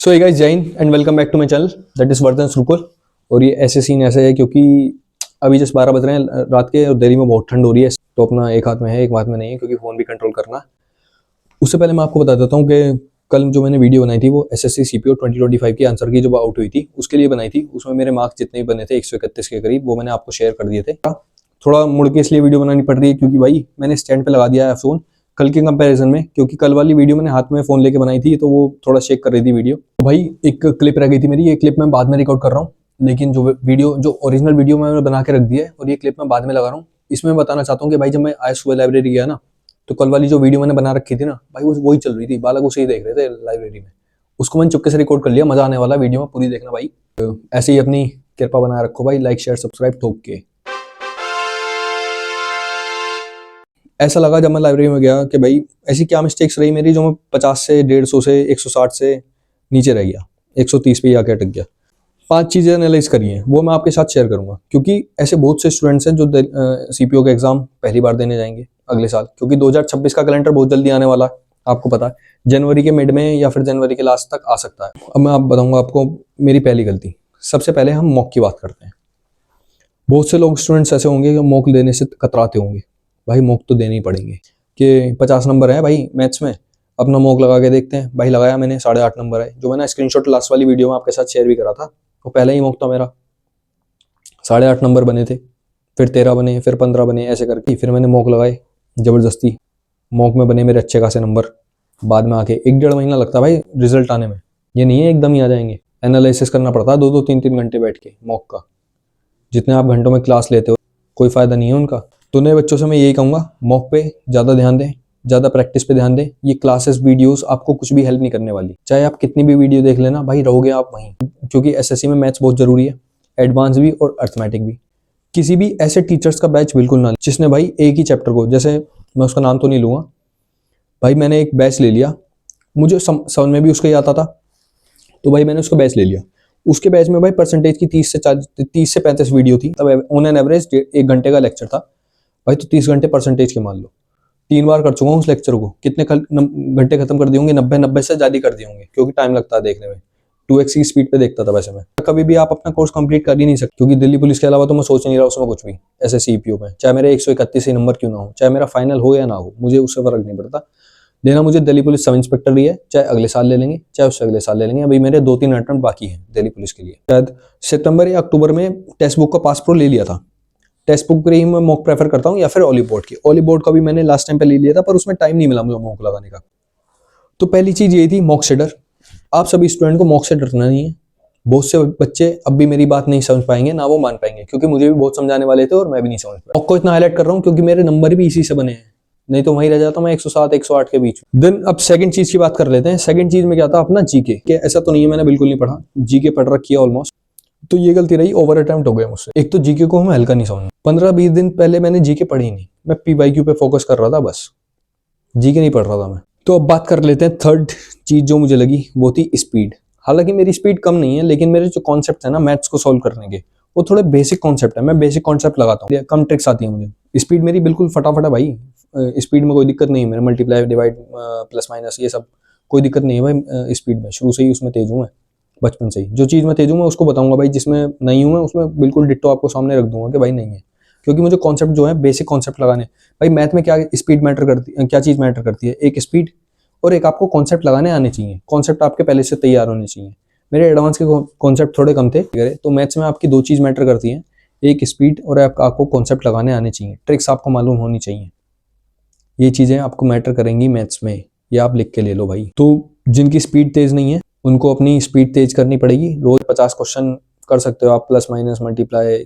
सो guys, जय हिंद and welcome back to my channel that is Vardhan Surkul. और ये ऐसे सीन ऐसे है क्योंकि अभी जस्ट 12 बज रहे हैं रात के और दिल्ली में बहुत ठंड हो रही है। तो अपना एक हाथ में है, एक हाथ में नहीं है, क्योंकि फ़ोन भी कंट्रोल करना है। उससे पहले मैं आपको बता देता हूँ कि कल जो मैंने वीडियो बनाई थी वो एसएससी सीपीओ 2025 की आंसर की जब आउट हुई थी उसके लिए बनाई थी। उसमें मेरे मार्क्स जितने भी बने थे 131 के करीब, वो मैंने आपको शेयर कर दिए थे। थोड़ा मुड़ के इसलिए वीडियो बनानी पड़ रही है क्योंकि भाई मैंने स्टैंड पे लगा दिया है फ़ोन कल के कंपैरिजन में, क्योंकि कल वाली वीडियो मैंने हाथ में फ़ोन लेके बनाई थी तो वो थोड़ा शेक कर रही थी वीडियो। तो भाई एक क्लिप रह गई थी मेरी, ये क्लिप मैं बाद में रिकॉर्ड कर रहा हूँ, लेकिन जो ओरिजिनल वीडियो मैंने बना के रख दी है और ये क्लिप मैं बाद में लगा रहा हूँ। इसमें बताना चाहता हूँ कि भाई जब मैं आज सुबह लाइब्रेरी गया ना, तो कल वाली जो वीडियो मैंने बना रखी थी ना भाई, वो वही चल रही थी, बालक उसे ही देख रहे थे लाइब्रेरी में। उसको मैंने चुपके से रिकॉर्ड कर लिया, मजा आने वाला वीडियो में, पूरी देखना भाई। तो ऐसे ही अपनी कृपा बनाए रखो भाई, लाइक शेयर सब्सक्राइब ठोक के। ऐसा लगा जब मैं लाइब्रेरी में गया कि भाई ऐसी क्या मिस्टेक्स रही मेरी जो मैं 50 से 150 से 160 से नीचे रह गया, 130 पे ही आके अटक गया। 5 चीज़ें एनालाइज करी हैं, वो मैं आपके साथ शेयर करूंगा, क्योंकि ऐसे बहुत से स्टूडेंट्स हैं जो सीपीओ का एग्जाम पहली बार देने जाएंगे अगले साल, क्योंकि 2026 का कैलेंडर बहुत जल्दी आने वाला है। आपको पता है जनवरी के मिड में या फिर जनवरी के लास्ट तक आ सकता है। अब मैं बताऊंगा आपको मेरी पहली गलती। सबसे पहले हम मॉक की बात करते हैं। बहुत से लोग स्टूडेंट्स ऐसे होंगे जो मॉक देने से कतराते होंगे। भाई मॉक तो देने ही पड़ेंगे कि 50 नंबर है भाई मैथ्स में, अपना मॉक लगा के देखते हैं। भाई लगाया मैंने, 8.5 नंबर है। जो मैंने स्क्रीनशॉट लास्ट वाली वीडियो में आपके साथ शेयर भी करा था, वो पहले ही मॉक था मेरा, 8.5 नंबर बने थे, फिर 13 बने, फिर 15 बने, ऐसे करके फिर मैंने मॉक लगाए ज़बरदस्ती। मॉक में बने मेरे अच्छे खासे नंबर। बाद में आके 1-1.5 महीना लगता है भाई रिजल्ट आने में, ये नहीं है एकदम ही आ जाएंगे। एनालिसिस करना पड़ता है 2-2 3-3 घंटे बैठ के मॉक का। जितने आप घंटों में क्लास लेते हो कोई फ़ायदा नहीं है उनका। तो नए बच्चों से मैं यही कहूँगा, मॉक पे ज़्यादा ध्यान दें, ज़्यादा प्रैक्टिस पे ध्यान दें। ये क्लासेस वीडियोस आपको कुछ भी हेल्प नहीं करने वाली, चाहे आप कितनी भी वीडियो देख लेना भाई, रहोगे आप वहीं। क्योंकि एसएससी में मैथ्स बहुत ज़रूरी है, एडवांस भी और अर्थमेटिक भी। किसी भी ऐसे टीचर्स का बैच बिल्कुल ना, जिसने भाई एक ही चैप्टर को, जैसे मैं उसका नाम तो नहीं लूँगा भाई, मैंने एक बैच ले लिया, मुझे समझ में भी उसका ही आता था, तो भाई मैंने उसका बैच ले लिया। उसके बैच में भाई परसेंटेज की 30 से 35 वीडियो थी, तब ऑन एन एवरेज 1 घंटे का लेक्चर था भाई। तो 30 घंटे परसेंटेज के मान लो, 3 बार कर चुका हूँ उस लेक्चर को। कितने घंटे खत्म कर दिए होंगे? 90 से ज़्यादा कर दिए होंगे, क्योंकि टाइम लगता है देखने में। 2x की स्पीड पे देखता था वैसे मैं। कभी भी आप अपना कोर्स कंप्लीट कर ही नहीं सकते, क्योंकि दिल्ली पुलिस के अलावा तो मैं सोच नहीं रहा उसमें कुछ भी। ऐसे सीपीओ में चाहे मेरे 131 ही नंबर क्यों ना हो, चाहे मेरा फाइनल हो या ना हो, मुझे उससे फर्क नहीं पड़ता। लेना मुझे दिल्ली पुलिस सब इंस्पेक्टर ही है, चाहे अगले साल ले लेंगे, चाहे उससे अगले साल ले लेंगे। अभी मेरे 2-3 अटेम्प्ट बाकी हैं दिल्ली पुलिस के लिए। शायद सितंबर या अक्टूबर में टेक्स्ट बुक का पास प्रो ले लिया था। टेक्स्ट बुक पर ही मैं मॉक प्रेफर करता हूँ, या फिर ऑली बोर्ड की। ऑली बोर्ड का भी मैंने लास्ट टाइम पे ले लिया था, पर उसमें टाइम नहीं मिला मुझे मॉक लगाने का। तो पहली चीज़ ये थी मॉक से डर। आप सभी स्टूडेंट को मॉक से डरना नहीं है। बहुत से बच्चे अब भी मेरी बात नहीं समझ पाएंगे, ना वो मान पाएंगे, क्योंकि मुझे भी बहुत समझाने वाले थे और मैं भी नहीं समझ पाया। मॉक को इतना हाईलाइट कर रहा हूँ क्योंकि मेरे नंबर भी इसी से बने हैं, नहीं तो वहीं रह जाता मैं 107 108 के बीच। देन अब सेकंड चीज की बात कर लेते हैं। सेकंड चीज में क्या था, अपना जीके के। ऐसा तो नहीं है मैंने बिल्कुल नहीं पढ़ा, जीके पढ़ रखी है ऑलमोस्ट। तो ये गलती रही, ओवर अटेम्प्ट हो गया मुझसे। एक तो जीके को हम हल्का नहीं समझ, 15-20 दिन पहले मैंने जीके पढ़ी नहीं, मैं पीवाईक्यू पे फोकस कर रहा था बस, जीके नहीं पढ़ रहा था मैं। तो अब बात कर लेते हैं थर्ड चीज जो मुझे लगी, वो थी स्पीड। हालांकि मेरी स्पीड कम नहीं है, लेकिन मेरे जो कॉन्सेप्ट है ना मैथ्स को सॉल्व करने के, वो थोड़े बेसिक कॉन्सेप्ट है। मैं बेसिक कॉन्सेप्ट लगाता हूँ, कम ट्रिक्स आती है मुझे। स्पीड मेरी बिल्कुल फटाफट है भाई, स्पीड में कोई दिक्कत नहीं है। मेरे मल्टीप्लाई डिवाइड प्लस माइनस ये सब कोई दिक्कत नहीं है भाई। स्पीड में शुरू से ही उसमें तेज हूँ मैं, बचपन से ही। जो चीज़ में तेज हूँ मैं उसको बताऊंगा भाई, जिसमें नहीं हूँ मैं उसमें बिल्कुल डिट्टो आपको सामने रख दूंगा कि भाई नहीं है। क्योंकि मुझे कॉन्सेप्ट जो है बेसिक कॉन्सेप्ट लगाने। भाई मैथ में क्या स्पीड मैटर करती है, क्या चीज़ मैटर करती है? एक स्पीड और एक आपको कॉन्सेप्ट लगाने आने चाहिए। कॉन्सेप्ट आपके पहले से तैयार होने चाहिए। मेरे एडवांस के कॉन्सेप्ट थोड़े कम थे, तो मैथ्स में आपकी 2 चीज़ मैटर करती हैं, एक स्पीड और आपको कॉन्सेप्ट लगाने आने चाहिए, ट्रिक्स आपको मालूम होनी चाहिए। ये चीज़ें आपको मैटर करेंगी मैथ्स में, ये आप लिख के ले लो भाई। तो जिनकी स्पीड तेज़ नहीं है उनको अपनी स्पीड तेज करनी पड़ेगी। रोज 50 क्वेश्चन कर सकते हो आप, प्लस माइनस मल्टीप्लाई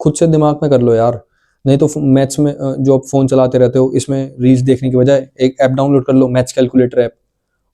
खुद से दिमाग में कर लो यार। नहीं तो मैथ्स में जो आप फ़ोन चलाते रहते हो, इसमें रील्स देखने की बजाय एक ऐप डाउनलोड कर लो, मैथ्स कैलकुलेटर ऐप।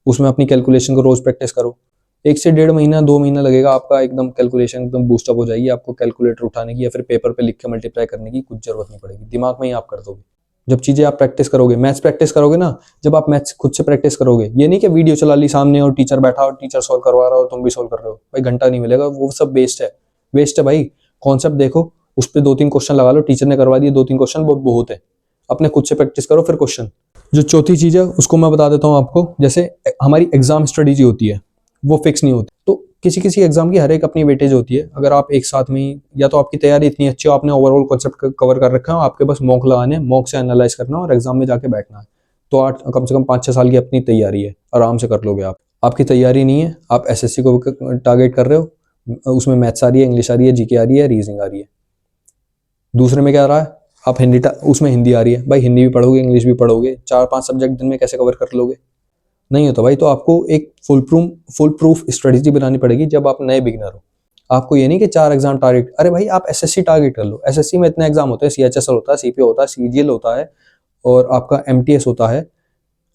उसमें अपनी कैलकुलेशन को रोज़ प्रैक्टिस करो। 1 से 1.5 महीना 2 महीना लगेगा, आपका एकदम कैलकुलेशन एकदम बूस्टअप हो जाएगी। आपको कैलकुलेटर उठाने की या फिर पेपर पे लिख के मल्टीप्लाई करने की कुछ जरूरत नहीं पड़ेगी, दिमाग में ही आप कर दोगे। जब चीज़ें आप प्रैक्टिस करोगे, मैथ्स प्रैक्टिस करोगे ना, जब आप मैथ्स खुद से प्रैक्टिस करोगे, ये नहीं कि वीडियो चला ली सामने और टीचर बैठा और टीचर सॉल्व करवा रहा हो, तुम भी सॉल्व कर रहे हो, भाई घंटा नहीं मिलेगा, वो सब वेस्ट है। वेस्ट है भाई। कॉन्सेप्ट देखो, उस पर 2-3 क्वेश्चन लगा लो, टीचर ने करवा दिए 2-3 क्वेश्चन, बहुत है। अपने खुद से प्रैक्टिस करो फिर क्वेश्चन। जो चौथी चीज़ है उसको मैं बता देता हूँ आपको। जैसे हमारी एग्जाम स्ट्रेटेजी होती है, वो फिक्स नहीं होती। तो किसी किसी एग्जाम की हर एक अपनी वेटेज होती है। अगर आप एक साथ में, या तो आपकी तैयारी इतनी अच्छी हो, आपने ओवरऑल कॉन्सेप्ट कवर कर रखा है, आपके बस मॉक लगाने, मॉक से एनालाइज करना और एग्जाम में जाके बैठना है, तो आठ कम से कम 5-6 साल की अपनी तैयारी है, आराम से कर लोगे आप। आपकी तैयारी नहीं है, आप एसएससी को टारगेट कर रहे हो, उसमें मैथ्स आ रही है, इंग्लिश आ रही है, जीके आ रही है, रीजनिंग आ रही है। दूसरे में क्या आ रहा है, आप उसमें हिंदी आ रही है, भाई हिंदी भी पढ़ोगे, इंग्लिश भी पढ़ोगे, 4-5 सब्जेक्ट दिन में कैसे कवर कर लोगे? नहीं होता भाई। तो आपको एक फुल प्रूफ स्ट्रेटेजी बनानी पड़ेगी जब आप नए बिगिनर हो। आपको ये नहीं कि 4 एग्जाम टारगेट, अरे भाई आप एसएससी टारगेट कर लो। एसएससी में इतने एग्जाम होते हैं, सीएचएसएल होता है, सीपीओ होता है, सीजीएल होता है, और आपका एमटीएस होता है।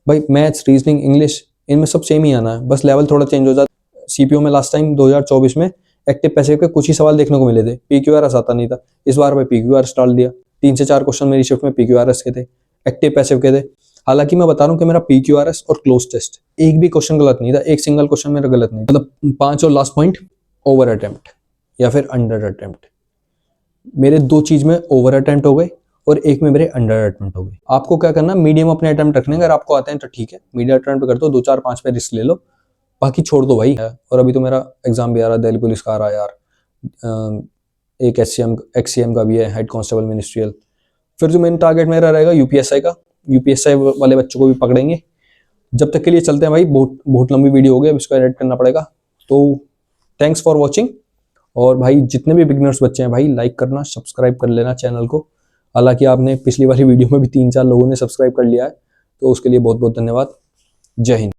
भाई मैथ्स, रीजनिंग, इंग्लिश, इनमें सब सेम ही आना है, बस लेवल थोड़ा चेंज हो जाता है। सीपीओ में लास्ट टाइम 2024 में एक्टिव पैसिव के कुछ ही सवाल देखने को मिले थे, पीक्यूआरएस आता नहीं था। इस बार भाई पीक्यूआरएस डाल दिया, 3 से 4 क्वेश्चन मेरी शिफ्ट में पीक्यूआरएस के थे, एक्टिव पैसिव के थे। हालांकि मैं बता रहा हूँ कि मेरा पीक्यूआरएस और क्लोज टेस्ट एक भी क्वेश्चन गलत नहीं था, एक सिंगल क्वेश्चन मेरा गलत नहीं था। मतलब 5 और लास्ट पॉइंट, ओवर अटेम्प्ट या फिर अंडर अटेम्प्ट। मेरे 2 चीज में ओवर अटेम्प्ट हो गए और एक में मेरे अंडर अटेम्प्ट हो गए। आपको क्या करना, मीडियम अपने अटेम्प्ट रखने, अगर आपको आते हैं तो ठीक है, मीडियम अटेम्प्ट कर दो, 2-4-5 पे रिस्क ले लो, बाकी छोड़ दो भाई। और अभी तो मेरा एग्जाम भी आ रहा है, दिल्ली पुलिस का आ रहा है यार, एक एक्सीएम का भी है, हेड कांस्टेबल मिनिस्ट्रियल। फिर जो मेन टारगेट मेरा रहेगा यूपीएसआई का, यूपीएसआई वाले बच्चों को भी पकड़ेंगे। जब तक के लिए चलते हैं भाई, बहुत बहुत लंबी वीडियो हो गई, अब इसको एडिट करना पड़ेगा। तो थैंक्स फॉर वॉचिंग। और भाई जितने भी बिगनर्स बच्चे हैं भाई, लाइक करना, सब्सक्राइब कर लेना चैनल को। हालांकि आपने पिछली वाली वीडियो में भी 3-4 लोगों ने सब्सक्राइब कर लिया है, तो उसके लिए बहुत बहुत धन्यवाद। जय हिंद।